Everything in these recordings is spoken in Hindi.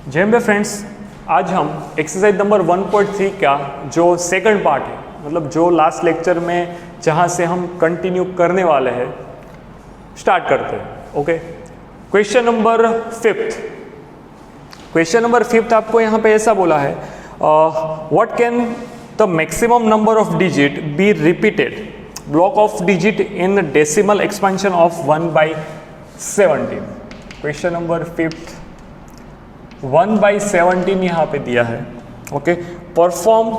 जय हिंद फ्रेंड्स, आज हम एक्सरसाइज नंबर 1.3 का जो सेकंड पार्ट है, मतलब जो लास्ट लेक्चर में जहाँ से हम कंटिन्यू करने वाले हैं, स्टार्ट करते हैं। ओके, क्वेश्चन नंबर फिफ्थ आपको यहाँ पे ऐसा बोला है, what can the maximum number of digit be repeated block of digit in decimal expansion of 1/17। Question number fifth 1/17 यहाँ पे दिया है। Okay, perform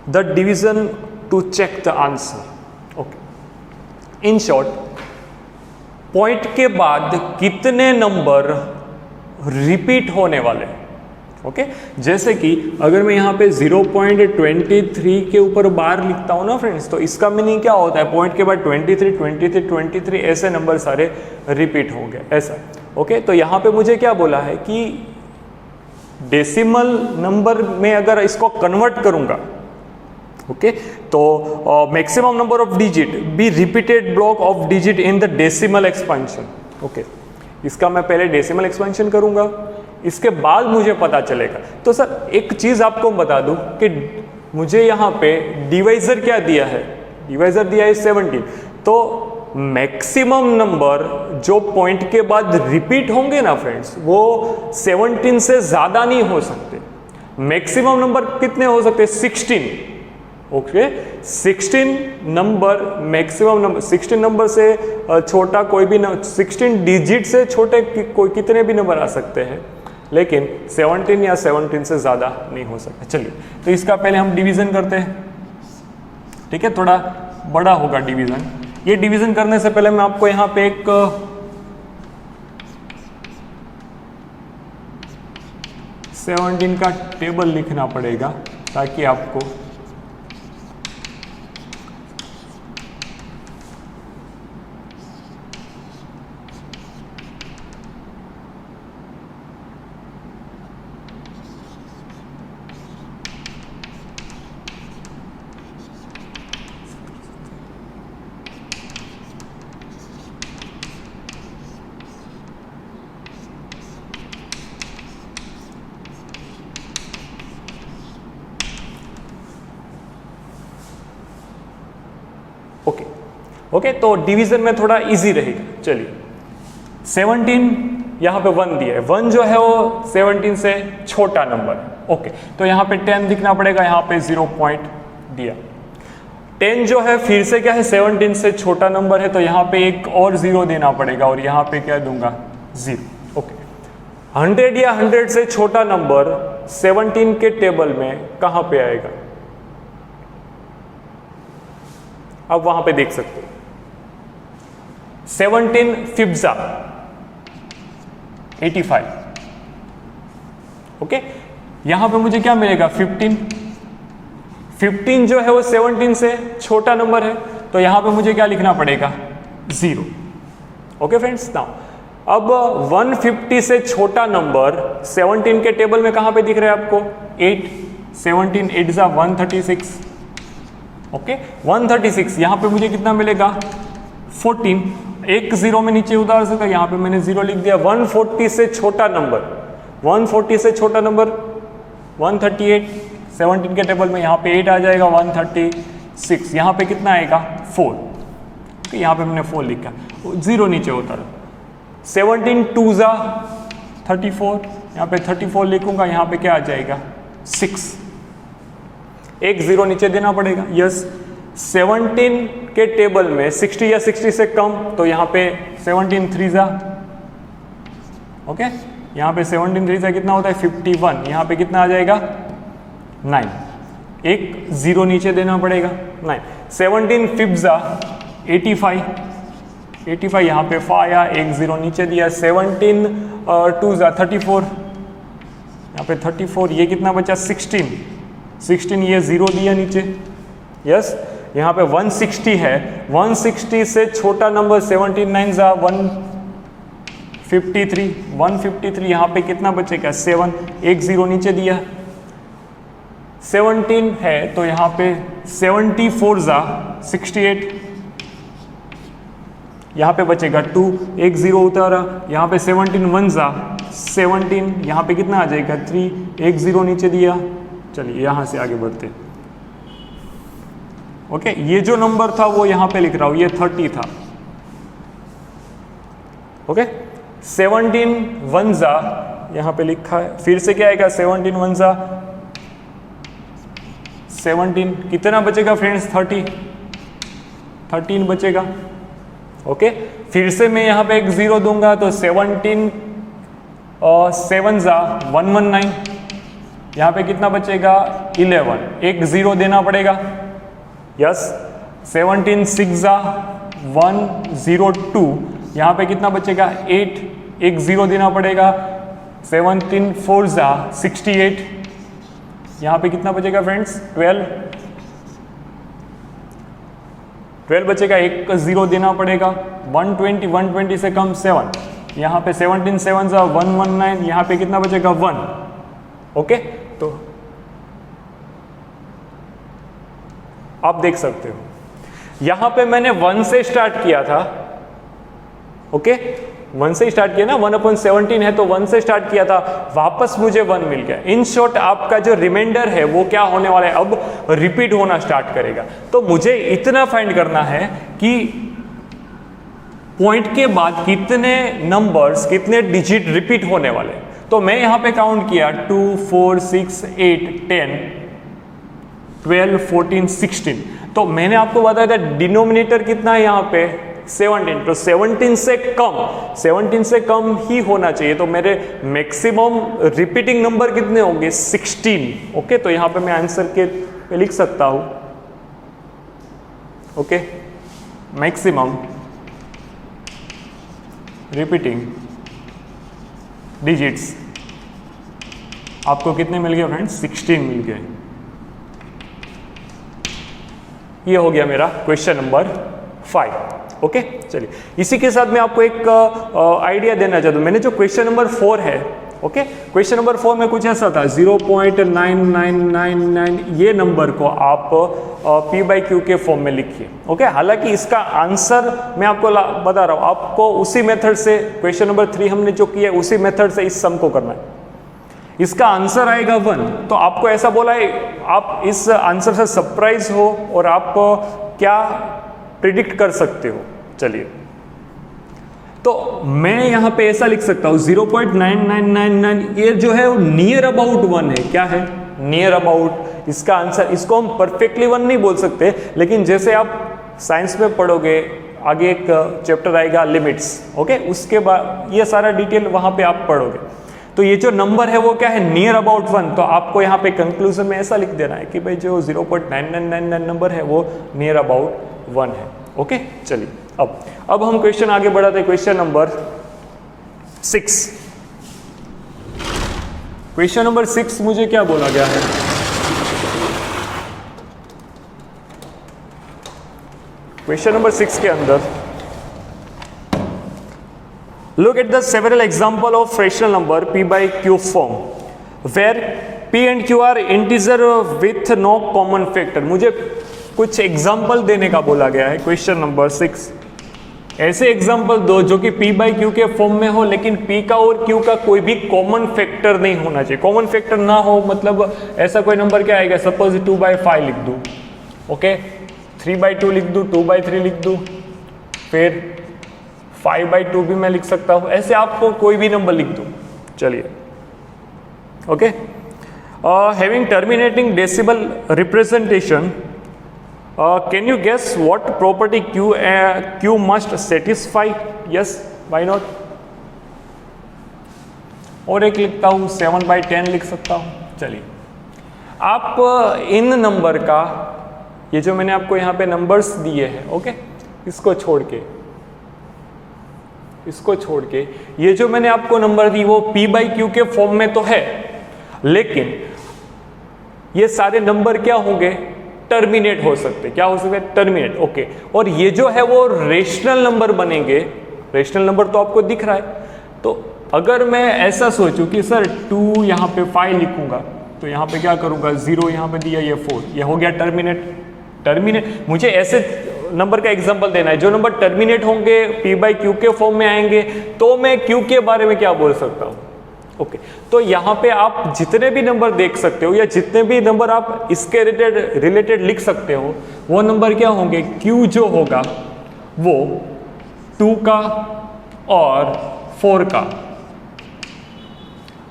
the division to check the answer. Okay, in short, point के बाद कितने नंबर रिपीट होने वाले। ओके, जैसे कि अगर मैं यहाँ पे 0.23 के ऊपर बार लिखता हूँ ना फ्रेंड्स, तो इसका मीनिंग क्या होता है, पॉइंट के बाद 23 ऐसे नंबर सारे रिपीट होंगे, ऐसा। ओके, तो यहाँ पे मुझे क्या बोला है कि डेसिमल नंबर में अगर इसको कन्वर्ट करूंगा, ओके, तो maximum number of digit be repeated block of digit in the decimal expansion. Okay, इसका मैं पहले डेसिमल एक्सपेंशन करूंगा, इसके बाद मुझे पता चलेगा। तो सर एक चीज आपको बता दूं कि मुझे यहाँ पे डिवाइजर क्या दिया है, डिवाइजर दिया है 17। तो मैक्सिमम नंबर जो पॉइंट के बाद रिपीट होंगे ना फ्रेंड्स, वो 17 से ज्यादा नहीं हो सकते। मैक्सिमम नंबर कितने हो सकते हैं, 16। Okay, 16 number maximum number, 16 number से छोटा कोई भी 16 डिजिट से छोटे कोई कितने भी नंबर आ सकते हैं, लेकिन 17 या 17 से ज्यादा नहीं हो सकता। चलिए, तो इसका पहले हम डिवीजन करते हैं। ठीक है, थोड़ा बड़ा होगा डिवीजन। ये डिवीजन करने से पहले मैं आपको यहाँ पे एक सेवनटीन का टेबल लिखना पड़ेगा ताकि आपको ओके, तो डिवीजन में थोड़ा इजी रहेगा। चलिए, 17 यहाँ पे 1 दिया है, 1 जो है वो 17 से छोटा नंबर है। ओके, तो यहाँ पे 10 दिखना पड़ेगा, यहाँ पे 0 पॉइंट दिया। 10 जो है फिर से क्या है, 17 से छोटा नंबर है, तो यहाँ पे एक और 0 देना पड़ेगा, और यहाँ पे क्या दूंगा, 0। ओके, 100 या 100 से छोटा नंबर 17 के टेबल में कहाँ पे आएगा, अब वहां पे देख सकते हो। 17 फिफ्जा 85। ओके, यहां पे मुझे क्या मिलेगा, 15 जो है वो 17 से छोटा नंबर है, तो यहां पे मुझे क्या लिखना पड़ेगा, 0। ओके फ्रेंड्स, नाउ अब 150 से छोटा नंबर 17 के टेबल में कहां पे दिख रहा है आपको, 8। 17 8 जा 136। ओके, 136 यहाँ पे मुझे कितना मिलेगा, 14। एक 0 में नीचे उतार सकता, यहाँ पे मैंने 0 लिख दिया। 140 से छोटा नंबर, 140 से छोटा नंबर 138। 17 के टेबल में यहाँ पे 8 आ जाएगा, 136। यहाँ पे कितना आएगा, 4। ओके, यहाँ पे मैंने 4 लिखा, 0 नीचे उतारा। 17 2 जा 34, यहाँ पे 34 लिखूंगा, यहाँ पे क्या आ जाएगा, 6। एक 0 नीचे देना पड़ेगा। यस, 17 के टेबल में 60 या 60 से कम, तो यहाँ पे 17 3 जा। ओके, यहाँ पे 17 3 जा कितना होता है, 51। यहाँ पे कितना आ जाएगा, 9। एक 0 नीचे देना पड़ेगा, 9। 17 5 जा 85। यहाँ पे 5 आया, एक 0 नीचे दिया। 17 2 जा 34, यहाँ पे 34। ये कितना बचा, 16, ये 0 दिया नीचे। यस, यहाँ पे 160 है, 160 से छोटा नंबर 17 9 जा 153। यहाँ पे कितना बचेगा, 7। एक 0 नीचे दिया। 17 है, तो यहाँ पे 74 जा 68। यहाँ पे बचेगा 2, एक 0 उतारा। यहाँ पे 17 1 जा 17, यहाँ पे कितना आ जाएगा 3, एक 0 नीचे दिया। चलिए यहाँ से आगे बढ़ते हैं। ओके, ये जो नंबर था वो यहाँ पे लिख रहा हूँ, ये 30 था। ओके, 17 1 जा यहाँ पे लिखा है, फिर से क्या आएगा 17 1 जा 17, कितना बचेगा फ्रेंड्स 13 बचेगा। ओके, फिर से मैं यहाँ पे एक 0 दूंगा तो 17 7 जा 119, यहाँ पे कितना बचेगा 11, एक 0 देना पड़ेगा। यस, 17 6 जा 102, यहाँ पे कितना बचेगा 8, एक 0 देना पड़ेगा। 17 4 जा 68, यहाँ पे कितना बचेगा फ्रेंड्स 12 बचेगा, एक 0 देना पड़ेगा। 120 से कम 7, यहाँ पे 17 7 जा 119, यहाँ पे कितना बचेगा 1। ओके, तो आप देख सकते हो यहाँ पे मैंने 1 से स्टार्ट किया था। ओके, 1 से स्टार्ट किया ना, 1/17 है तो 1 से स्टार्ट किया था, वापस मुझे 1 मिल गया। इन शॉर्ट आपका जो रिमाइंडर है वो क्या होने वाला है, अब रिपीट होना स्टार्ट करेगा। तो मुझे इतना फाइंड करना है कि पॉइंट के बाद कितने नंबर्स, कितने डिजिट रिपीट होने वाले। तो मैं यहाँ पे काउंट किया 2 4 6 8 10 12 14 16। तो मैंने आपको बताया था डिनोमिनेटर कितना है यहाँ पे 17, तो 17 से कम ही होना चाहिए। तो मेरे मैक्सिमम रिपीटिंग नंबर कितने होंगे 16। ओके, तो यहाँ पे मैं आंसर के पे लिख सकता हूँ। ओके, मैक्सिमम रिपीटिंग डिजिट्स आपको कितने मिल गए फ्रेंड्स 16 मिल गए। ये हो गया मेरा क्वेश्चन नंबर 5। ओके, चलिए इसी के साथ मैं आपको एक आइडिया देना चाहता हूँ। मैंने जो क्वेश्चन नंबर 4 है, ओके, क्वेश्चन नंबर 4 में कुछ ऐसा था 0.9999, ये नंबर को आप P/Q के फॉर्म में लिखिए। ओके, हालांकि इसका आंसर मैं आपको बता रहा हूँ, आपको उसी मेथड से क्वेश्चन नंबर 3 हमने जो किया उसी मेथड से इस सम को करना है। इसका आंसर आएगा 1, तो आपको ऐसा बोला है, आप इस आंसर से सरप्राइज हो और आप क्या प्रिडिक्ट कर सकते हो। चलिए, तो मैं यहाँ पे ऐसा लिख सकता हूँ 0.9999, ये जो है वो नियर अबाउट 1 है। क्या है? Near about. इसका आंसर, इसको हम परफेक्टली 1 नहीं बोल सकते, लेकिन जैसे आप साइंस में पढ़ोगे, आगे एक चैप्टर आएगा लिमिट्स, ओके, उसके बाद ये सारा डिटेल वहाँ पे आप पढ़ोगे। तो ये जो नंबर है वो क्या है? Near about 1। तो आपको यहाँ पे कंक्लूजन में ऐसा लिख देना है कि भाई जो 0.9999 नंबर है वो नियर अबाउट 1 है। ओके, चलिए अब हम क्वेश्चन आगे बढ़ाते हैं। Question number 6। क्वेश्चन नंबर 6 मुझे क्या बोला गया है? क्वेश्चन नंबर 6 के अंदर look at the several example of fractional number P/Q form where P and Q are integer with no common factor। मुझे कुछ एग्जाम्पल देने का बोला गया है। क्वेश्चन नंबर 6, ऐसे एग्जाम्पल दो जो कि P/Q के फॉर्म में हो, लेकिन P का और Q का कोई भी कॉमन फैक्टर नहीं होना चाहिए। कॉमन फैक्टर ना हो मतलब ऐसा कोई नंबर क्या आएगा? सपोज 2/5 लिख दूं, ओके, 3/2 लिख दूं, 2/3 लिख दूं, फिर 5/2 भी मैं लिख सकता हूँ। ऐसे आपको कोई भी नंबर लिख दूं। चलिए, okay, having terminating decimal representation, can you guess what property Q must satisfy? Yes, why not? और एक लिखता हूँ 7/10 लिख सकता हूँ। चलिए, आप इन नंबर का, ये जो मैंने आपको यहाँ पे नंबर्स दिए हैं, ओके, इसको छोड़ के ये जो मैंने आपको नंबर दी वो P/Q के फॉर्म में तो है, लेकिन ये सारे नंबर क्या होंगे? टर्मिनेट हो सकते। क्या हो सकते? टर्मिनेट। ओके, और ये जो है वो रेशनल नंबर बनेंगे। रेशनल नंबर तो आपको दिख रहा है। तो अगर मैं ऐसा सोचूं कि सर 2 यहाँ पे 5 लिखूंगा, तो यहाँ पे क्या करूंगा? 0 यहाँ पे दिया, ये 4, ये हो गया टर्मिनेट। मुझे ऐसे नंबर का एग्जांपल देना है जो नंबर टर्मिनेट होंगे, P/Q के फॉर्म में आएंगे। तो मैं Q के बारे में क्या बोल सकता हूँ? ओके तो यहाँ पे आप जितने भी नंबर देख सकते हो या जितने भी नंबर आप इसके रिलेटेड लिख सकते हो, वो नंबर क्या होंगे, Q जो होगा वो 2 का और 4 का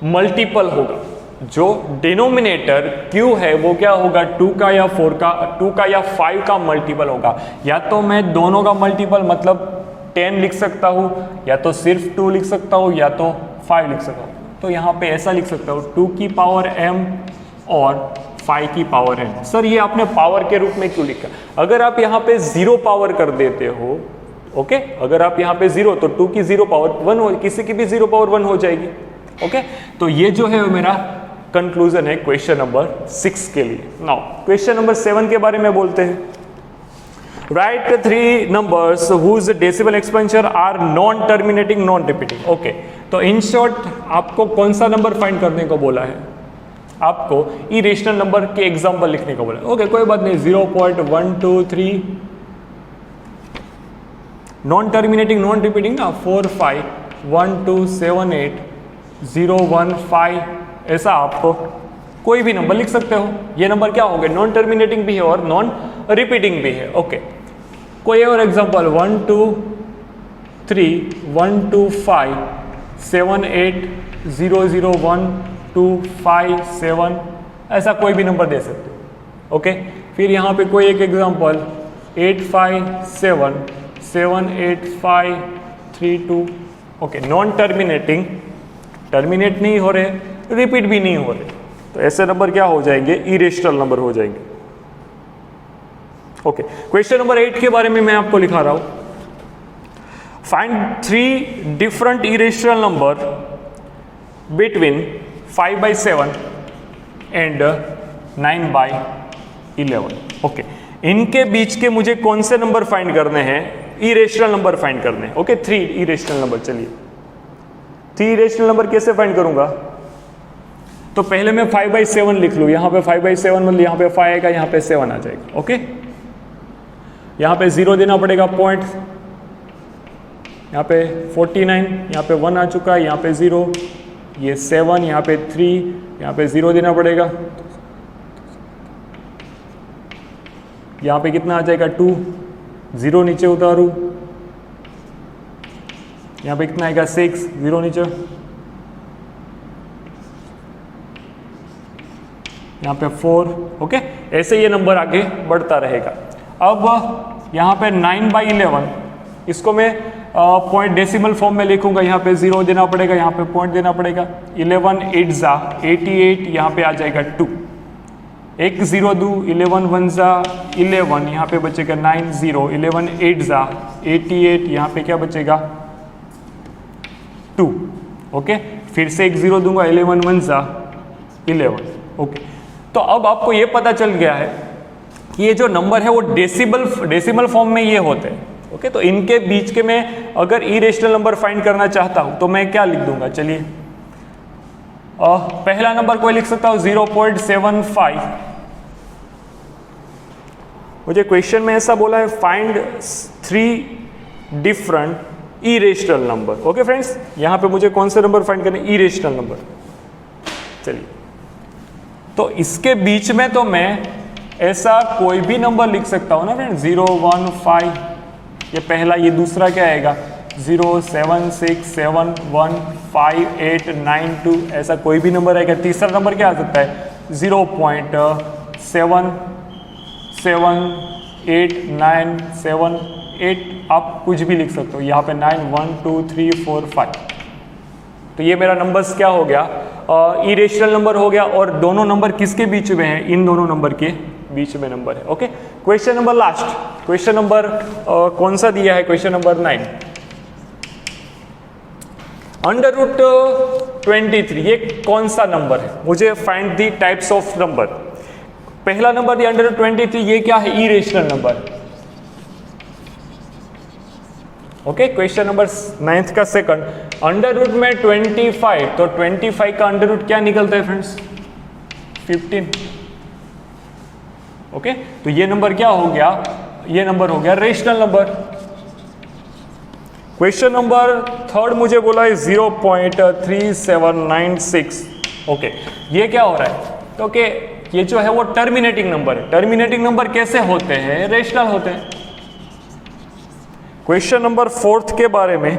मल्टीपल होगा। जो डिनोमिनेटर Q है वो क्या होगा, 2 का या 4 का, 2 का या 5 का मल्टीपल होगा। या तो मैं दोनों का मल्टीपल मतलब 10 लिख सकता हूँ, या तो सिर्फ 2 लिख सकता हूँ, या तो 5 लिख सकता हूँ। तो यहाँ पे ऐसा लिख सकता हूँ 2 की पावर m और 5 की पावर n। सर ये आपने पावर के रूप में क्यों लिखा? अगर आप यहाँ पे 0 पावर कर देते हो, ओके अगर आप यहाँ पे 0 तो 2 की 0 पावर 1 हो, किसी की भी 0 पावर 1 हो जाएगी। ओके तो ये जो है मेरा कंक्लूजन है क्वेश्चन नंबर 6 के लिए। नाउ क्वेश्चन नंबर 7 के बारे में बोलते हैं। Right 3 numbers whose decimal expansion are non terminating non repeating। Okay तो इन शॉर्ट आपको कौन सा नंबर फाइंड करने को बोला है, आपको इरेशनल नंबर के एग्जांपल लिखने को बोला है। ओके कोई बात नहीं, 0.123 नॉन टर्मिनेटिंग नॉन रिपीटिंग ना, 4 5 1 2 7 8 0 1 5, ऐसा आपको कोई भी नंबर लिख सकते हो। ये नंबर क्या हो गए, नॉन टर्मिनेटिंग भी है और नॉन रिपीटिंग भी है। ओके कोई और एग्जांपल 1 2 3 1 2 5 7 8 0 0 1 2 5 7, ऐसा कोई भी नंबर दे सकते हो। ओके फिर यहाँ पे कोई एक example 8 5 7 7 8 5 3 2। Okay non terminating, terminate नहीं हो रहे, रिपीट भी नहीं हो रहे, तो ऐसे नंबर क्या हो जाएंगे, इरेशनल नंबर हो जाएंगे। ओके क्वेश्चन नंबर 8 के बारे में मैं आपको लिखा रहा हूं। Find 3 different irrational number between 5/7 and 9/11। Okay इनके बीच के मुझे कौन से नंबर फाइंड करने हैं, इरेशनल नंबर फाइंड करने हैं। Okay 3 irrational number. चलिए 3 इरेशनल नंबर कैसे फाइंड करूंगा, तो पहले मैं 5/7 लिख लूँ। यहाँ पे 5/7 मतलब यहाँ पे 5 आएगा, यहाँ पे 7 आ जाएगा। ओके यहाँ पे 0 देना पड़ेगा पॉइंट, यहाँ पे 49, यहाँ पे 1 आ चुका है, यहाँ पे 0, ये 7, यहाँ पे 3, यहाँ पे 0 देना पड़ेगा, यहाँ पे कितना आ जाएगा 2, 0 नीचे उतारू, यहाँ पे कितना आएगा 6, 0 नीचे, यहाँ पे 4। ओके ऐसे ये नंबर आगे बढ़ता रहेगा। अब यहाँ पे 9/11, इसको मैं पॉइंट डेसिमल फॉर्म में लिखूंगा। यहाँ पे 0 देना पड़ेगा, यहाँ पे पॉइंट देना पड़ेगा। 11 8 जा 88, यहाँ पे आ जाएगा 2, 1 0 दूँ, 11 1 जा 11, यहाँ पे बचेगा 9 0, 11 8 जा 88, यहाँ पे क्या बचेगा 2। ओके फिर से 1 0 दूंगा, 11 1 जा 11। ओके तो अब आपको ये पता चल गया है कि ये जो नंबर है वो डेसिमल फॉर्म में ये होते हैं। ओके तो इनके बीच के मैं अगर इरेशनल नंबर फाइंड करना चाहता हूं तो मैं क्या लिख दूंगा, चलिए पहला नंबर कोई लिख सकता हूं 0.75। मुझे क्वेश्चन में ऐसा बोला है find 3 different irrational number. Okay friends यहां पे मुझे कौन से नंबर फाइंड करने, इरेशनल नंबर। चलिए तो इसके बीच में तो मैं ऐसा कोई भी नंबर लिख सकता हूं ना फ्रेंड्स, 0 1 5, ये पहला, ये दूसरा क्या आएगा 0 7 6 7 1 5 8 9 2, ऐसा कोई भी नंबर आएगा। तीसरा नंबर क्या आ सकता है 0.7 7 8 9 7 8, आप कुछ भी लिख सकते हो। यहाँ पे 9 1 2 3 4 5, तो ये मेरा नंबर्स क्या हो गया, इरेशनल नंबर हो गया। और दोनों नंबर किसके बीच में है, इन दोनों नंबर के बीच में नंबर है। Okay question number last, question number कौन सा दिया है, क्वेश्चन नंबर 9। √23 ये कौन सा नंबर है, मुझे find the types of number. पहला नंबर दिया √23, ये क्या है, irrational number. Okay question number 9 का सेकंड, अंडर रूट में 25, तो 25 का अंडर रूट क्या निकलता है फ्रेंड्स, 15। ओके तो ये नंबर क्या हो गया, ये नंबर हो गया rational number. Question number third मुझे बोला है 0.3796। ओके, ये क्या हो रहा है? तो कि ये जो है वो टर्मिनेटिंग नंबर है। टर्मिनेटिंग नंबर कैसे होते हैं? रेशनल होते हैं। क्वेश्चन नंबर फोर्थ के बारे में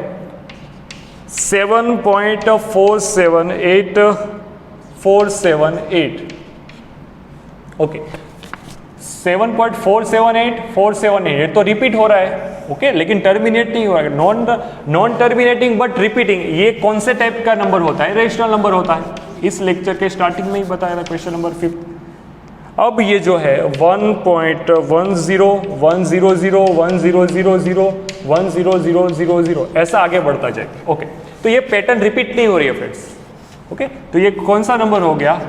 7.478478। ओके, 7.478478 ये तो रिपीट हो रहा है। ओके, लेकिन टर्मिनेट नहीं हो रहा है। नॉन टर्मिनेटिंग बट रिपीटिंग, ये कौन से टाइप का नंबर होता है? रेशनल नंबर होता है। इस लेक्चर के स्टार्टिंग में ही बताया था, क्वेश्चन नंबर 5। अब ये जो है 1.101000100000 ऐसा आगे बढ़ता जाएगा। ओके, तो ये पैटर्न रिपीट नहीं हो रही है फ्रेंड्स। ओके, तो ये कौन सा नंबर हो गया?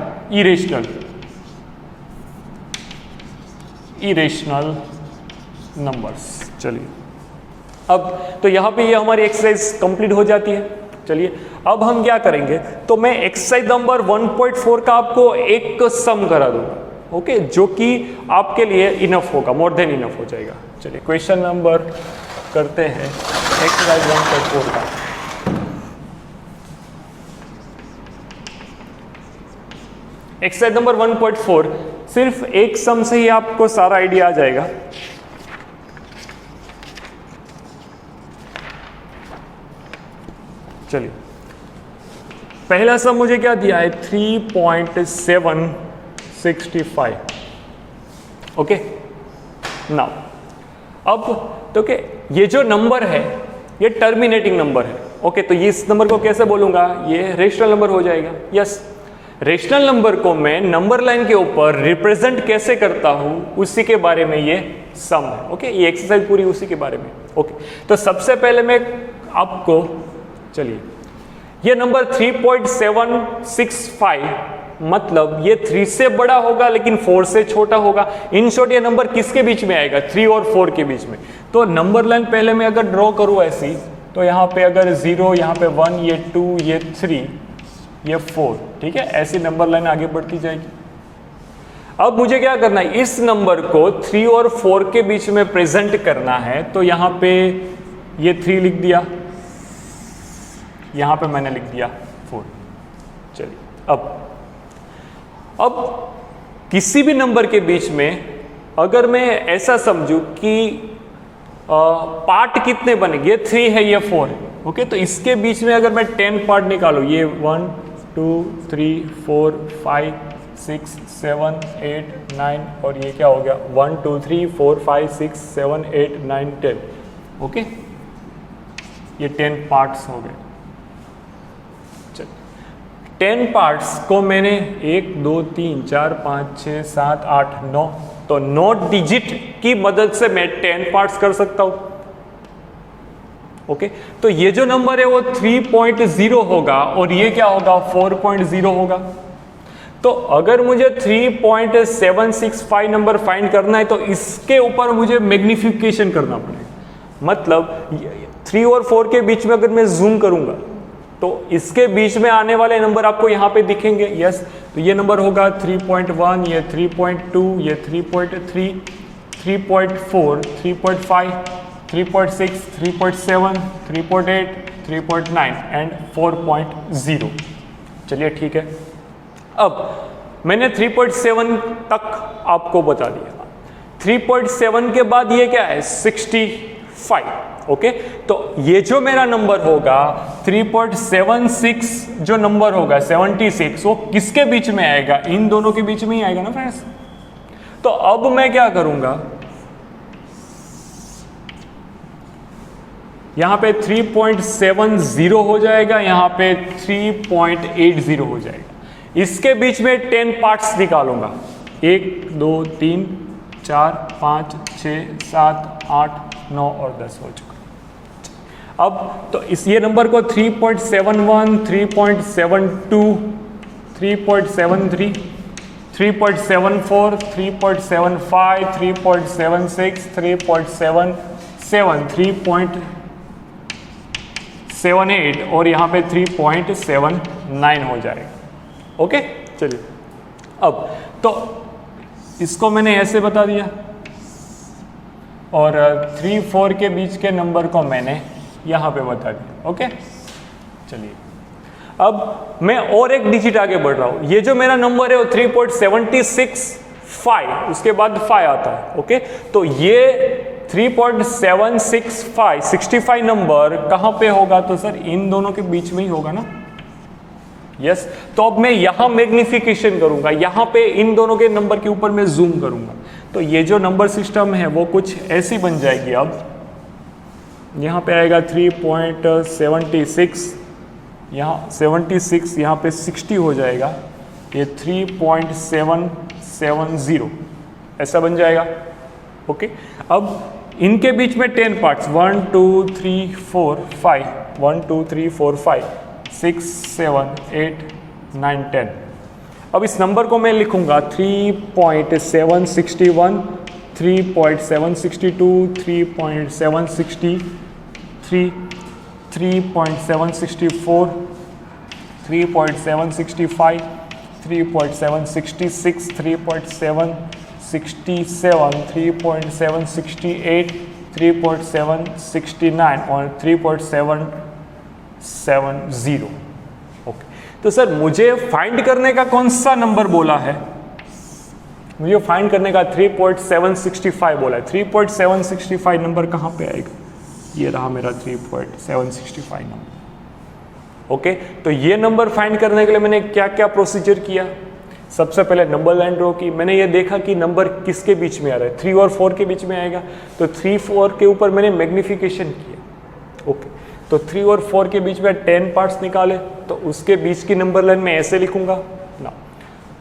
Irrational numbers. चलिए, अब तो यहाँ पे ये हमारी एक्सरसाइज कंप्लीट हो जाती है। चलिए, अब हम क्या करेंगे? तो मैं एक्सरसाइज नंबर 1.4 का आपको एक सम करा दूंगा। ओके, जो कि आपके लिए इनफ होगा, मोर देन इनफ हो जाएगा। चलिए, क्वेश्चन नंबर करते हैं एक्सरसाइज 1.4 का। एक्सरसाइज नंबर 1.4, सिर्फ एक सम से ही आपको सारा आइडिया आ जाएगा। चलिए, पहला सम मुझे क्या दिया है? 3.765। ओके, नाउ अब तो के ये जो नंबर है ये टर्मिनेटिंग नंबर है। ओके, तो ये इस नंबर को कैसे बोलूंगा? ये रेशनल नंबर हो जाएगा। यस, रेशनल नंबर को मैं नंबर लाइन के ऊपर रिप्रेजेंट कैसे करता हूं, उसी के बारे में ये सम है। ओके, ये एक्सरसाइज पूरी उसी के बारे में। ओके, तो सबसे पहले मैं आपको, चलिए, ये नंबर 3.765 मतलब ये 3 से बड़ा होगा लेकिन 4 से छोटा होगा। इन शॉर्ट ये नंबर किसके बीच में आएगा? 3 और 4 के बीच में। तो नंबर लाइन पहले मैं अगर ड्रॉ करूं ऐसी, तो यहाँ पे अगर 0, यहाँ पे 1, ये 2, ये 3, ये 4, ठीक है, ऐसी नंबर लाइन आगे बढ़ती जाएगी। अब मुझे क्या करना है? इस नंबर को 3 और 4 के बीच में प्रेजेंट करना है। तो यहाँ पे ये 3 लिख दिया, यहाँ पे मैंने लिख दिया 4। चलिए, अब किसी भी नंबर के बीच में अगर मैं ऐसा समझूं कि पार्ट कितने बनेंगे? ये 3 है, ये 4 है। ओके, तो इसके बीच में अगर मैं 10 पार्ट निकालूं, ये 1 2 3 4 5 6 7 8 9 और ये क्या हो गया? 1 2 3 4 5 6 7 8 9 10। ओके, ये 10 पार्ट्स हो गए। 10 पार्ट्स को मैंने 1 2 3 4 5 6 7 8 9, तो 9 डिजिट की मदद से मैं 10 पार्ट्स कर सकता हूं। ओके, तो ये जो नंबर है वो 3.0 होगा और ये क्या होगा? 4.0 होगा। तो अगर मुझे 3.765 नंबर फाइंड करना है तो इसके ऊपर मुझे मैग्निफिकेशन करना पड़ेगा। मतलब 3 और 4 के बीच में अगर मैं जूम करूंगा तो इसके बीच में आने वाले नंबर आपको यहाँ पे दिखेंगे। यस, तो ये नंबर होगा 3.1, ये 3.2, ये 3.3, 3.4, 3.5, 3.6, 3.7, 3.8, 3.9 एंड 4.0। चलिए, ठीक है। अब मैंने 3.7 तक आपको बता दिया। 3.7 के बाद ये क्या है? 65। ओके, तो ये जो मेरा नंबर होगा 3.76, जो नंबर होगा 76, वो किसके बीच में आएगा? इन दोनों के बीच में ही आएगा ना फ्रेंड्स। तो अब मैं क्या करूंगा? यहां पे 3.70 हो जाएगा, यहां पे 3.80 हो जाएगा। इसके बीच में 10 पार्ट्स निकालूंगा। 1 2 3 4 5 6 7 8 9 और 10 हो चुका। अब तो इस ये नंबर को 3.71, 3.72, 3.73, 3.74, 3.75, 3.76, 3.77, 3.78 और यहाँ पे 3.79 हो जाएगा। ओके, चलिए, अब तो इसको मैंने ऐसे बता दिया और 3 4 के बीच के नंबर को मैंने यहाँ पे बता दिया। ओके चलिए, अब मैं और एक डिजिट आगे बढ़ रहा हूँ। ये जो मेरा नंबर है वो 3.765, उसके बाद 5 आता है। ओके, तो ये 3.765 नंबर कहाँ पे होगा? तो सर इन दोनों के बीच में ही होगा ना। यस, तो अब मैं यहाँ मैग्निफिकेशन करूंगा, यहाँ पे इन दोनों के नंबर के ऊपर मैं जूम करूंगा, तो ये जो नंबर सिस्टम है वो कुछ ऐसी बन जाएगी। अब यहाँ पे आएगा 3.76, यहाँ 76, यहाँ पे 60 हो जाएगा, ये 3.770 ऐसा बन जाएगा। ओके, अब इनके बीच में 10 पार्ट्स, 1 2 3 4 5, 1 2 3 4 5 6 7 8 9 10। अब इस नंबर को मैं लिखूंगा 3.761, 3.762, 3.763, 3.764, 3.765, 3.766, 3.767, 3.768, 3.769 और 3.770। ओके, तो सर मुझे फाइंड करने का कौन सा नंबर बोला है? मुझे फाइंड करने का 3.765 बोला है। 3.765 नंबर कहाँ पे आएगा? ये रहा मेरा 3.765 नंबर। ओके, तो ये नंबर फाइंड करने के लिए मैंने क्या क्या प्रोसीजर किया? सबसे पहले नंबर लाइन ड्रॉ की। मैंने ये देखा कि नंबर किसके बीच में आ रहा है, 3 और 4 के बीच में आएगा, तो 3 4 के ऊपर मैंने मैग्निफिकेशन किया। ओके, तो 3 और 4 के बीच में 10 पार्ट्स निकाले, तो उसके बीच की नंबर लाइन मैं ऐसे लिखूंगा ना।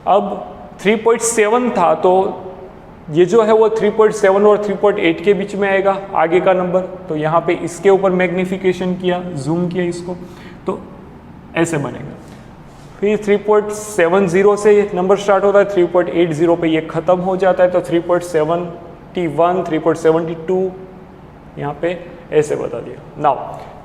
अब 3.7 था, तो ये जो है वो 3.7 और 3.8 के बीच में आएगा आगे का नंबर, तो यहाँ पे इसके ऊपर मैग्निफिकेशन किया, जूम किया इसको, तो ऐसे बनेगा। फिर 3.70 से ये नंबर स्टार्ट होता है, 3.80 पे ये ख़त्म हो जाता है, तो 3.71, 3.72 यहाँ पे ऐसे बता दिया। नाउ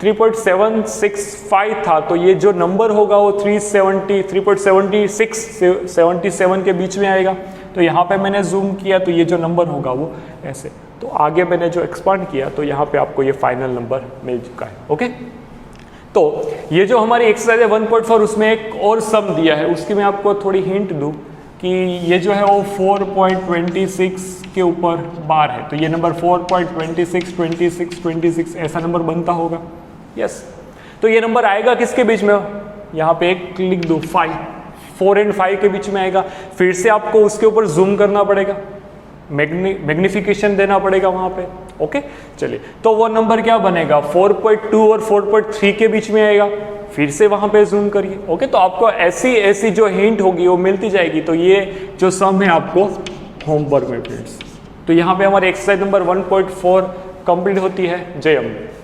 3.765 था, तो ये जो नंबर होगा वो 3.76 77 के बीच में आएगा, तो यहाँ पे मैंने जूम किया, तो ये जो नंबर होगा वो ऐसे। तो आगे मैंने जो एक्सपांड किया, तो यहाँ पे आपको ये फाइनल नंबर मिल चुका है। ओके, तो ये जो हमारी एक्सरसाइज है 1.4, उसमें एक और सम दिया है, उसकी मैं आपको थोड़ी हिंट दूँ कि ये जो है वो 4.26 के ऊपर बार है, तो ये नंबर 4.26 26 26 ऐसा नंबर बनता होगा। यस, तो ये नंबर आएगा किसके बीच में? यहाँ पे एक लिख दो 5, 4 और 5 के बीच में आएगा। फिर से आपको उसके ऊपर जूम करना पड़ेगा, मैग्निफिकेशन देना पड़ेगा वहाँ पे। ओके, चलिए, तो वो नंबर क्या बनेगा? 4.2 और 4.3 के बीच में आएगा। फिर से वहाँ पे जूम करिए। ओके, तो आपको ऐसी ऐसी जो हिंट होगी वो मिलती जाएगी। तो ये जो सम है आपको होमवर्क में फ्रेंड्स, तो यहाँ पे हमारी एक्सरसाइज नंबर 1.4 कंप्लीट होती है। जय अम्बे।